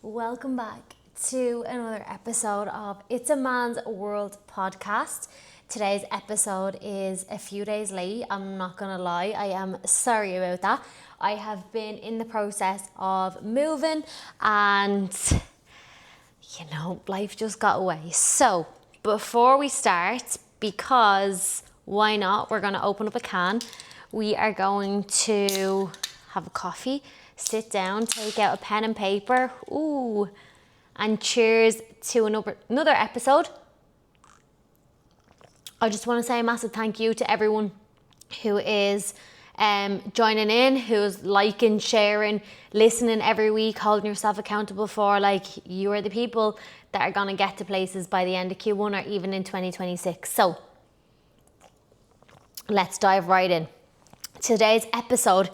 Welcome back to another episode of It's a Man's World podcast. Today's episode is a few days late. I'm not gonna lie, I am sorry about that. I have been in the process of moving and life just got away. So before we start, because why not, we're gonna open up a can. We are going to have a coffee, sit down, take out a pen and paper, and cheers to another episode. I just want to say a massive thank you to everyone who is joining in, who's liking, sharing, listening every week, holding yourself accountable for, you are the people that are going to get to places by the end of Q1 or even in 2026. So let's dive right in. Today's episode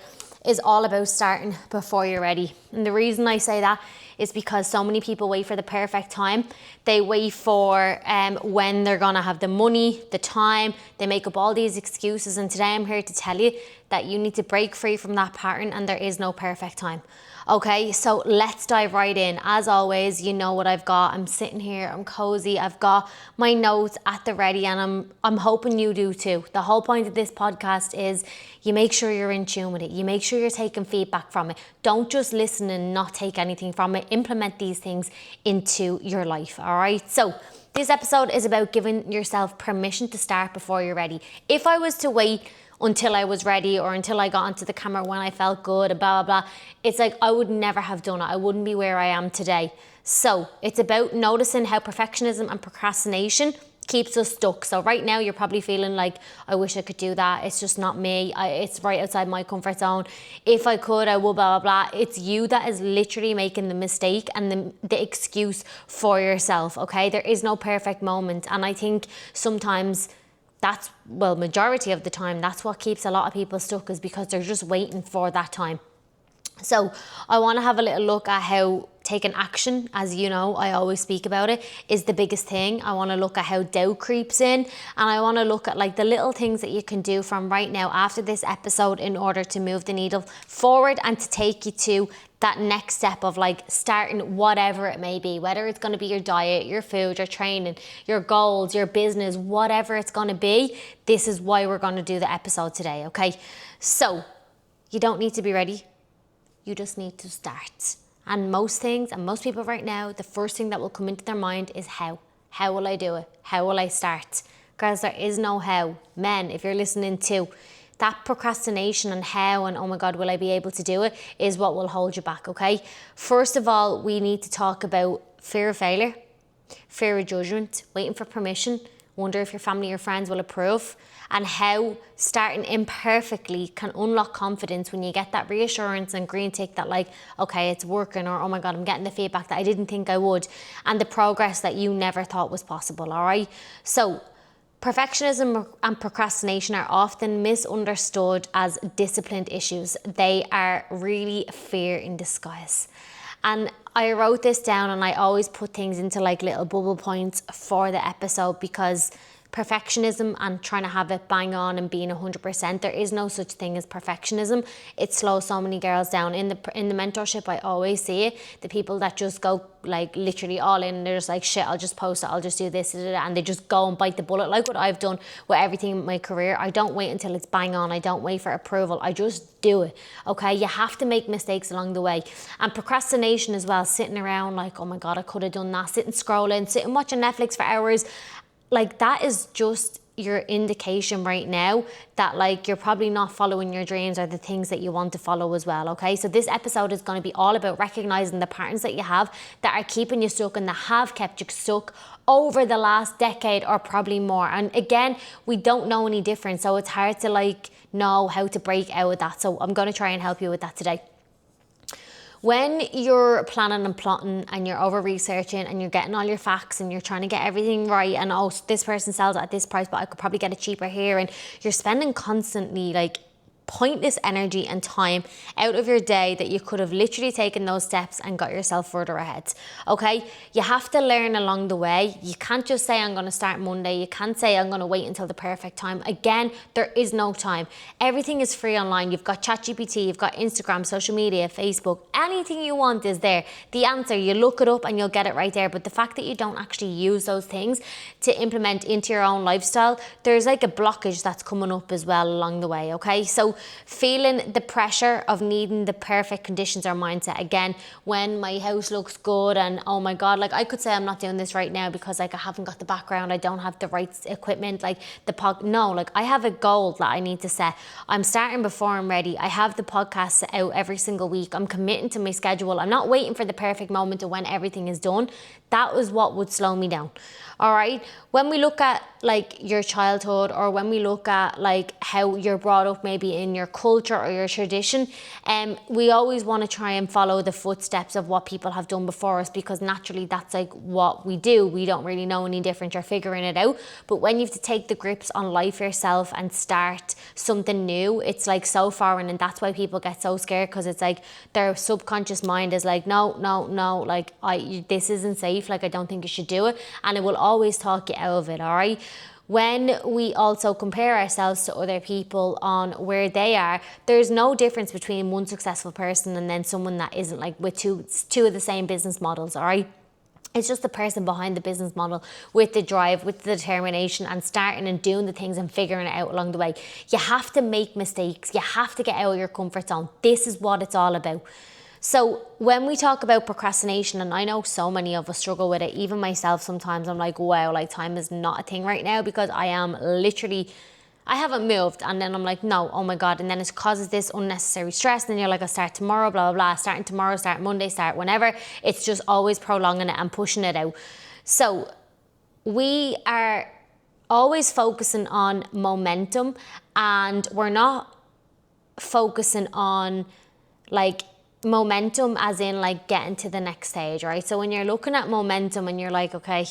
is all about starting before you're ready. And the reason I say that is because so many people wait for the perfect time. They wait for when they're gonna have the money, the time. They make up all these excuses. And today I'm here to tell you that you need to break free from that pattern and there is no perfect time. Okay, so let's dive right in. As always, you know what I've got. I'm sitting here, I'm cozy. I've got my notes at the ready and I'm hoping you do too. The whole point of this podcast is you make sure you're in tune with it. You make sure you're taking feedback from it. Don't just listen and not take anything from it. Implement these things into your life, all right? So this episode is about giving yourself permission to start before you're ready. If I was to wait until I was ready or until I got onto the camera when I felt good and blah, blah, blah, it's like I would never have done it. I wouldn't be where I am today. So it's about noticing how perfectionism and procrastination keeps us stuck. So right now you're probably feeling like, I wish I could do that. It's just not me. It's right outside my comfort zone. If I could, I would, blah, blah, blah. It's you that is literally making the mistake and the excuse for yourself, okay? There is no perfect moment. And I think sometimes majority of the time, that's what keeps a lot of people stuck, is because they're just waiting for that time. So I want to have a little look at how taking action, as you know, I always speak about it, is the biggest thing. I want to look at how doubt creeps in, and I want to look at the little things that you can do from right now after this episode in order to move the needle forward and to take you to that next step of starting whatever it may be, whether it's going to be your diet, your food, your training, your goals, your business, whatever it's going to be. This is why we're going to do the episode today, okay? So you don't need to be ready. You just need to start. And most things and most people right now, the first thing that will come into their mind is how. How will I do it? How will I start? Because there is no how. Men, if you're listening to, that procrastination and how and oh my God, will I be able to do it, is what will hold you back, okay? First of all, we need to talk about fear of failure, fear of judgment, waiting for permission, wonder if your family or friends will approve, and how starting imperfectly can unlock confidence when you get that reassurance and green tick that okay, it's working, or oh my God, I'm getting the feedback that I didn't think I would, and the progress that you never thought was possible, all right? So perfectionism and procrastination are often misunderstood as disciplined issues. They are really fear in disguise. And I wrote this down and I always put things into little bubble points for the episode, because perfectionism and trying to have it bang on and being 100%, there is no such thing as perfectionism. It slows so many girls down. In the mentorship, I always see it, the people that just go literally all in, and they're just shit, I'll just post it, I'll just do this, and they just go and bite the bullet, like what I've done with everything in my career. I don't wait until it's bang on. I don't wait for approval. I just do it, okay? You have to make mistakes along the way. And procrastination as well, sitting around oh my God, I could have done that, sitting scrolling, sitting watching Netflix for hours, that is just your indication right now that you're probably not following your dreams or the things that you want to follow as well, okay? So this episode is going to be all about recognizing the patterns that you have that are keeping you stuck and that have kept you stuck over the last decade or probably more. And again, we don't know any different, so it's hard to know how to break out of that. So I'm going to try and help you with that today. When you're planning and plotting and you're over researching and you're getting all your facts and you're trying to get everything right, and this person sells it at this price, but I could probably get it cheaper here, and you're spending constantly pointless energy and time out of your day that you could have literally taken those steps and got yourself further ahead. Okay, you have to learn along the way. You can't just say I'm going to start Monday. You can't say I'm going to wait until the perfect time. Again, there is no time. Everything is free online. You've got ChatGPT, you've got Instagram, social media, Facebook, anything you want is there. The answer, you look it up and you'll get it right there. But the fact that you don't actually use those things to implement into your own lifestyle, there's like a blockage that's coming up as well along the way. Okay, so feeling the pressure of needing the perfect conditions or mindset. Again, when my house looks good and oh my God, like I could say I'm not doing this right now because like I haven't got the background, I don't have the right equipment, like no, like I have a goal that I need to set. I'm starting before I'm ready. I have the podcasts out every single week. I'm committing to my schedule. I'm not waiting for the perfect moment of when everything is done. That was what would slow me down. All right. When we look at like your childhood, or when we look at like how you're brought up maybe in your culture or your tradition, we always want to try and follow the footsteps of what people have done before us, because naturally that's like what we do. We don't really know any different. You're figuring it out. But when you have to take the grips on life yourself and start something new, it's like so foreign, and that's why people get so scared, because it's like their subconscious mind is like, no, like this isn't safe. Like I don't think you should do it, and it will always talk you out of it. All right. When we also compare ourselves to other people on where they are, there's no difference between one successful person and then someone that isn't, like with two of the same business models. All right. It's just the person behind the business model with the drive, with the determination, and starting and doing the things and figuring it out along the way. You have to make mistakes. You have to get out of your comfort zone. This is what it's all about. So when we talk about procrastination, and I know so many of us struggle with it, even myself sometimes, I'm like, wow, like time is not a thing right now, because I haven't moved, and then I'm like, no, oh my God, and then it causes this unnecessary stress, and then you're like, I'll start tomorrow, blah, blah, blah, starting tomorrow, start Monday, start whenever. It's just always prolonging it and pushing it out. So we are always focusing on momentum, and we're not focusing on like momentum as in like getting to the next stage, right? So when you're looking at momentum and you're like, okay,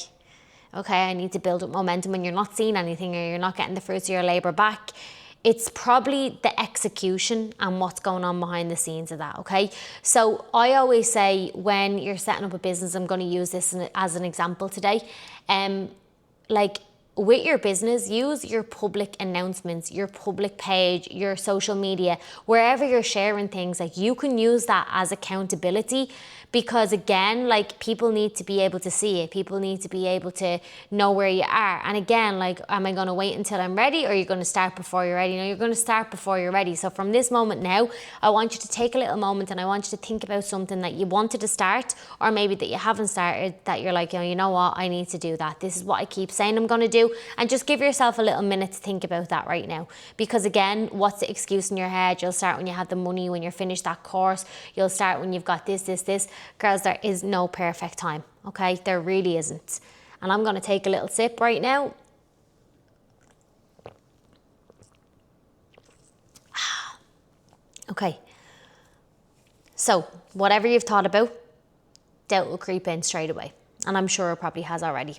I need to build up momentum, and you're not seeing anything, or you're not getting the fruits of your labor back, it's probably the execution and what's going on behind the scenes of that. Okay, so I always say, when you're setting up a business, I'm going to use this as an example today, like with your business, use your public announcements, your public page, your social media, wherever you're sharing things, like you can use that as accountability, because again, like people need to be able to see it. People need to be able to know where you are. And again, like, am I going to wait until I'm ready, or are you going to start before you're ready? No, you're going to start before you're ready. So from this moment now, I want you to take a little moment, and I want you to think about something that you wanted to start, or maybe that you haven't started, that you're like, you know what, I need to do that. This is what I keep saying I'm going to do. And just give yourself a little minute to think about that right now. Because again, what's the excuse in your head? You'll start when you have the money, when you're finished that course. You'll start when you've got this. Girls, there is no perfect time, okay? There really isn't. And I'm going to take a little sip right now. Okay. So, whatever you've thought about, doubt will creep in straight away. And I'm sure it probably has already.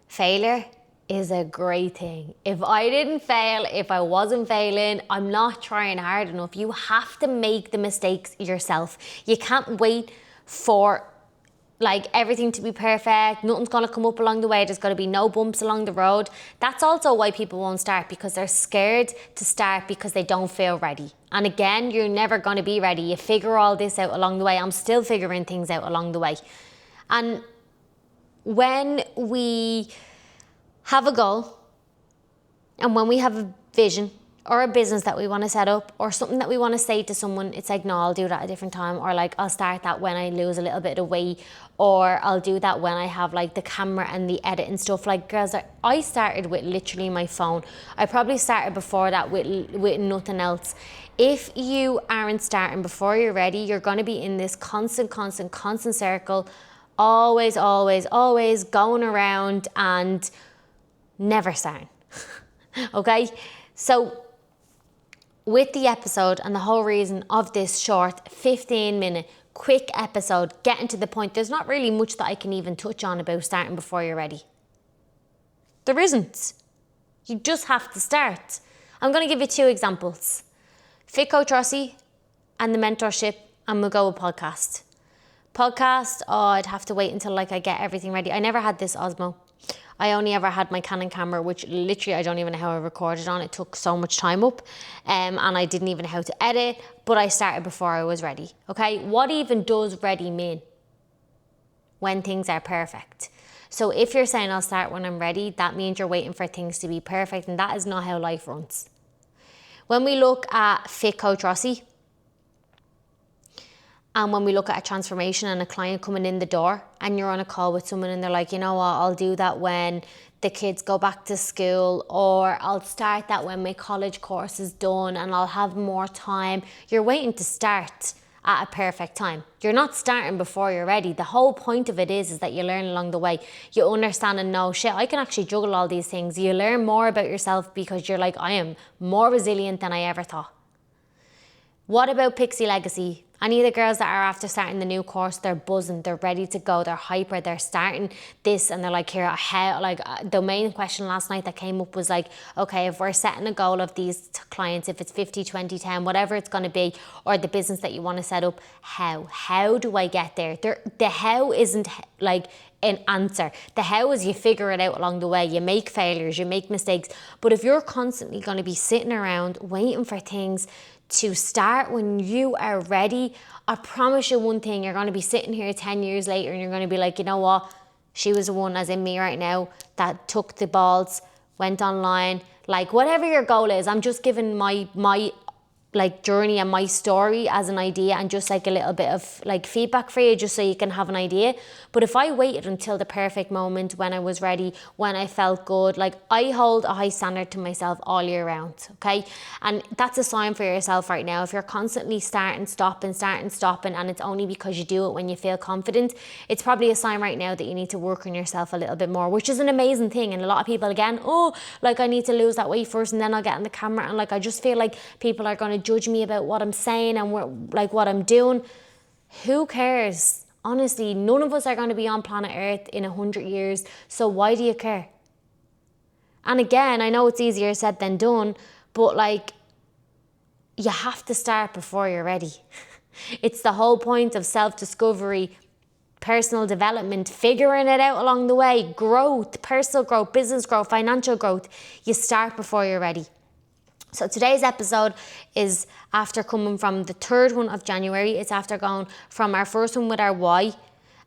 Failure is a great thing. If I didn't fail, if I wasn't failing, I'm not trying hard enough. You have to make the mistakes yourself. You can't wait for like everything to be perfect. Nothing's going to come up along the way. There's got to be no bumps along the road. That's also why people won't start, because they're scared to start because they don't feel ready. And again, you're never going to be ready. You figure all this out along the way. I'm still figuring things out along the way. And when we have a goal, and when we have a vision or a business that we want to set up, or something that we want to say to someone, it's like, no, I'll do that at a different time, or like, I'll start that when I lose a little bit of weight, or I'll do that when I have like the camera and the edit and stuff. Like, girls, I started with literally my phone. I probably started before that with nothing else. If you aren't starting before you're ready, you're going to be in this constant circle, always going around and never starting. Okay, so with the episode, and the whole reason of this short 15-minute quick episode, getting to the point, there's not really much that I can even touch on about starting before you're ready. There isn't. You just have to start. I'm going to give you 2 examples. Fit Coach Rossi and the mentorship, and we'll go with podcast. Podcast, I'd have to wait until I get everything ready. I never had this Osmo. I only ever had my Canon camera, which literally I don't even know how I recorded on. It took so much time up, and I didn't even know how to edit, but I started before I was ready. Okay, what even does ready mean? When things are perfect. So if you're saying I'll start when I'm ready, that means you're waiting for things to be perfect, and that is not how life runs. When we look at Fit Coach Rossi, and when we look at a transformation and a client coming in the door and you're on a call with someone and they're like, you know what, I'll do that when the kids go back to school, or I'll start that when my college course is done and I'll have more time. You're waiting to start at a perfect time. You're not starting before you're ready. The whole point of it is that you learn along the way. You understand and know, shit, I can actually juggle all these things. You learn more about yourself because you're like, I am more resilient than I ever thought. What about Pixie Legacy? Any of the girls that are after starting the new course, they're buzzing, they're ready to go, they're hyper, they're starting this, and they're like, here, the main question last night that came up was like, okay, if we're setting a goal of these clients, if it's 50, 20, 10, whatever it's going to be, or the business that you want to set up, how do I get there? The how isn't like an answer. The how is you figure it out along the way. You make failures, you make mistakes. But if you're constantly going to be sitting around waiting for things to start when you are ready, I promise you one thing, you're going to be sitting here 10 years later and you're going to be like, you know what, she was the one, as in me right now, that took the balls, went online, like whatever your goal is. I'm just giving my journey and my story as an idea, and just like a little bit of feedback for you, just so you can have an idea. But if I waited until the perfect moment, when I was ready, when I felt good, I hold a high standard to myself all year round, okay? And that's a sign for yourself right now. If you're constantly starting, stopping, and it's only because you do it when you feel confident, it's probably a sign right now that you need to work on yourself a little bit more, which is an amazing thing. And a lot of people, again, I need to lose that weight first and then I'll get on the camera, and I just feel like people are going to judge me about what I'm saying and what I'm doing. Who cares? Honestly, none of us are going to be on planet Earth in 100 years, so why do you care? And again, I know it's easier said than done, but you have to start before you're ready. It's the whole point of self-discovery, personal development, figuring it out along the way, growth, personal growth, business growth, financial growth. You start before you're ready. So today's episode is after coming from the 3rd one of January. It's after going from our first one with our why,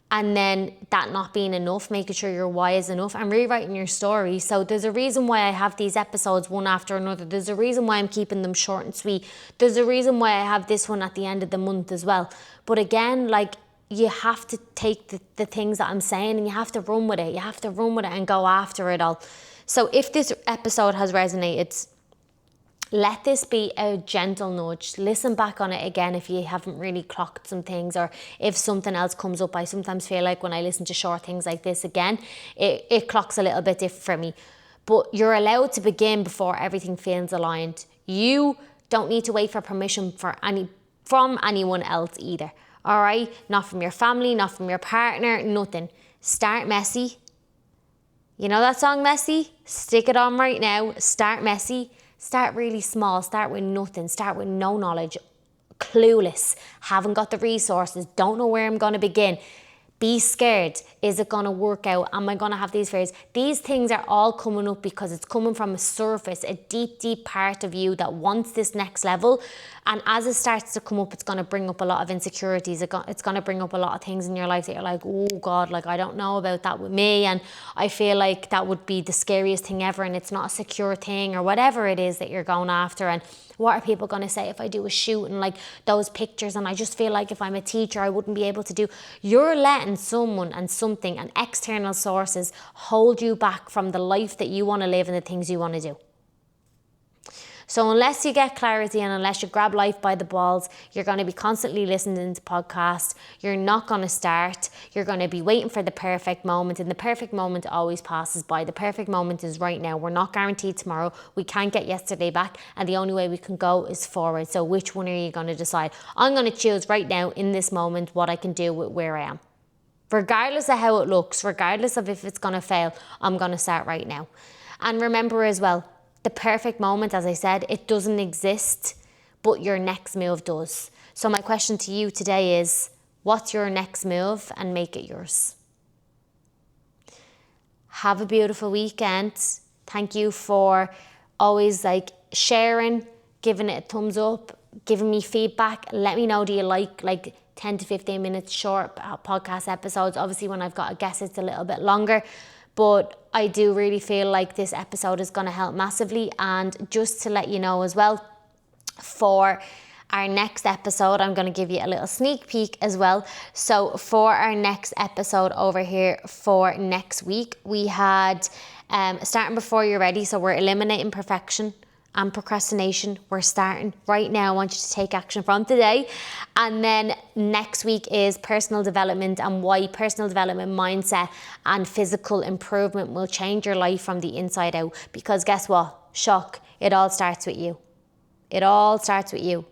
and then that not being enough, making sure your why is enough, and rewriting your story. So there's a reason why I have these episodes one after another. There's a reason why I'm keeping them short and sweet. There's a reason why I have this one at the end of the month as well. But again, you have to take the things that I'm saying and you have to run with it. You have to run with it and go after it all. So if this episode has resonated, let this be a gentle nudge. Listen back on it again if you haven't really clocked some things, or if something else comes up. I sometimes feel like when I listen to short things like this again, it clocks a little bit different for me. But you're allowed to begin before everything feels aligned. You don't need to wait for permission from anyone else either. All right? Not from your family, not from your partner, nothing. Start messy. You know that song, Messy? Stick it on right now. Start messy. Start really small. Start with nothing. Start with no knowledge. Clueless. Haven't got the resources. Don't know where I'm going to begin. Be scared. Is it going to work out? Am I going to have these fears? These things are all coming up because it's coming from a surface, a deep, deep part of you that wants this next level. And as it starts to come up, it's going to bring up a lot of insecurities. It's going to bring up a lot of things in your life that you're like, oh God, I don't know about that with me. And I feel like that would be the scariest thing ever. And it's not a secure thing, or whatever it is that you're going after. And what are people going to say if I do a shoot and those pictures, and I just feel like if I'm a teacher, I wouldn't be able to do. You're letting someone and something and external sources hold you back from the life that you want to live and the things you want to do. So unless you get clarity and unless you grab life by the balls, you're going to be constantly listening to podcasts. You're not going to start. You're going to be waiting for the perfect moment, and the perfect moment always passes by. The perfect moment is right now. We're not guaranteed tomorrow. We can't get yesterday back, and the only way we can go is forward. So which one are you going to decide? I'm going to choose right now in this moment what I can do with where I am. Regardless of how it looks, regardless of if it's going to fail, I'm going to start right now. And remember as well, The perfect moment, as I said, it doesn't exist, but your next move does. So my question to you today is, what's your next move, and make it yours? Have a beautiful weekend. Thank you for always sharing, giving it a thumbs up, giving me feedback. Let me know, do you like 10 to 15 minutes short podcast episodes? Obviously, when I've got a guest, it's a little bit longer, but I do really feel like this episode is going to help massively. And just to let you know as well, for our next episode, I'm going to give you a little sneak peek as well. So for our next episode over here for next week, we had starting before you're ready. So we're eliminating perfection and procrastination. We're starting right now. I want you to take action from today. And then next week is personal development, and why personal development, mindset and physical improvement will change your life from the inside out. Because guess what? Shock. It all starts with you. It all starts with you.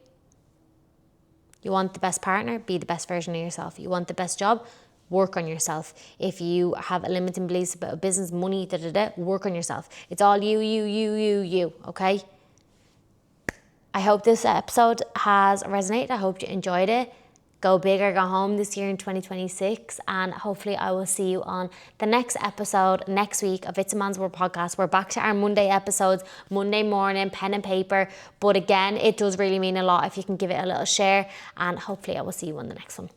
You want the best partner? Be the best version of yourself. You want the best job? Work on yourself. If you have a limiting beliefs about business, money, work on yourself. It's all you, okay? I hope this episode has resonated. I hope you enjoyed it. Go big or go home this year in 2026, and hopefully I will see you on the next episode next week of It's a Man's World podcast. We're back to our Monday episodes, Monday morning, pen and paper. But again, it does really mean a lot if you can give it a little share, and hopefully I will see you on the next one.